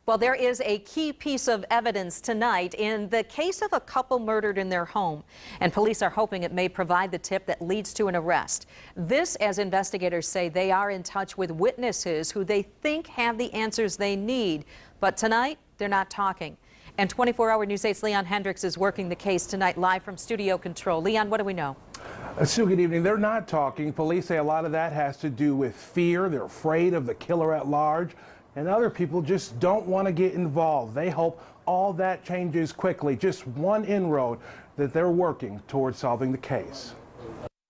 Well, there is a key piece of evidence tonight in the case of a couple murdered in their home, and police are hoping it may provide the tip that leads to an arrest. This, as investigators say, they are in touch with witnesses who they think have the answers they need. But tonight, they're not talking. And 24-hour News 8's Leon Hendricks is working the case tonight live from Studio Control. Leon, what do we know? Sue, good evening. They're not talking. Police say a lot of that has to do with fear. They're afraid of the killer at large. And other people just don't want to get involved. They hope all that changes quickly. Just one inroad that they're working towards solving the case.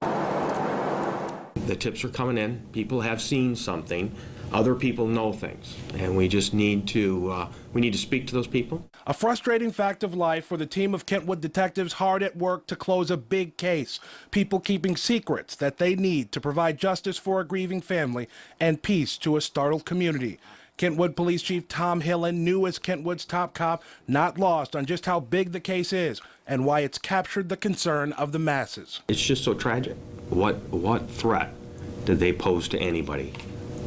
The tips are coming in. People have seen something. Other people know things, and we just need to speak to those people. A frustrating fact of life for the team of Kentwood detectives hard at work to close a big case. People keeping secrets that they need to provide justice for a grieving family and peace to a startled community. Kentwood Police Chief Tom Hillen, new as Kentwood's top cop, not lost on just how big the case is and why it's captured the concern of the masses. It's just so tragic. What threat did they pose to anybody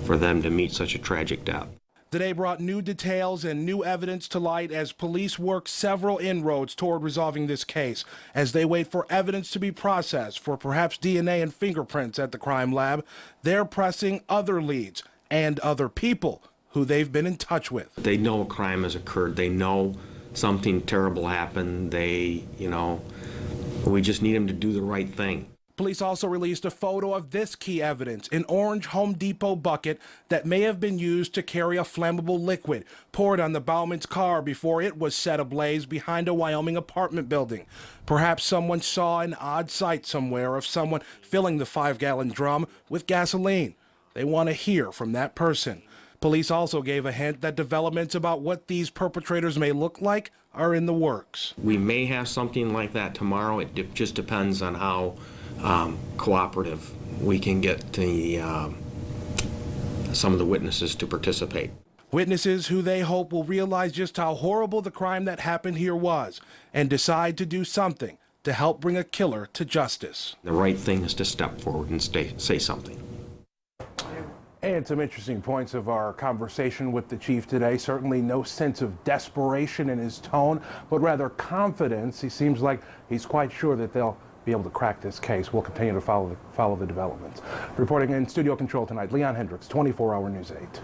for them to meet such a tragic death? The day brought new details and new evidence to light as police work several inroads toward resolving this case. As they wait for evidence to be processed for perhaps DNA and fingerprints at the crime lab, they're pressing other leads and other people who they've been in touch with. They know a crime has occurred. They know something terrible happened. We just need them to do the right thing. Police also released a photo of this key evidence, an orange Home Depot bucket that may have been used to carry a flammable liquid poured on the Bouwman's car before it was set ablaze behind a Wyoming apartment building. Perhaps someone saw an odd sight somewhere of someone filling the 5-gallon drum with gasoline. They want to hear from that person. Police also gave a hint that developments about what these perpetrators may look like are in the works. We may have something like that tomorrow. It just depends on how cooperative we can get some of the witnesses to participate. Witnesses who they hope will realize just how horrible the crime that happened here was and decide to do something to help bring a killer to justice. The right thing is to step forward and say something. And some interesting points of our conversation with the chief today. Certainly no sense of desperation in his tone, but rather confidence. He seems like he's quite sure that they'll be able to crack this case. We'll continue to follow the developments. Reporting in Studio Control tonight, Leon Hendricks, 24-hour News 8.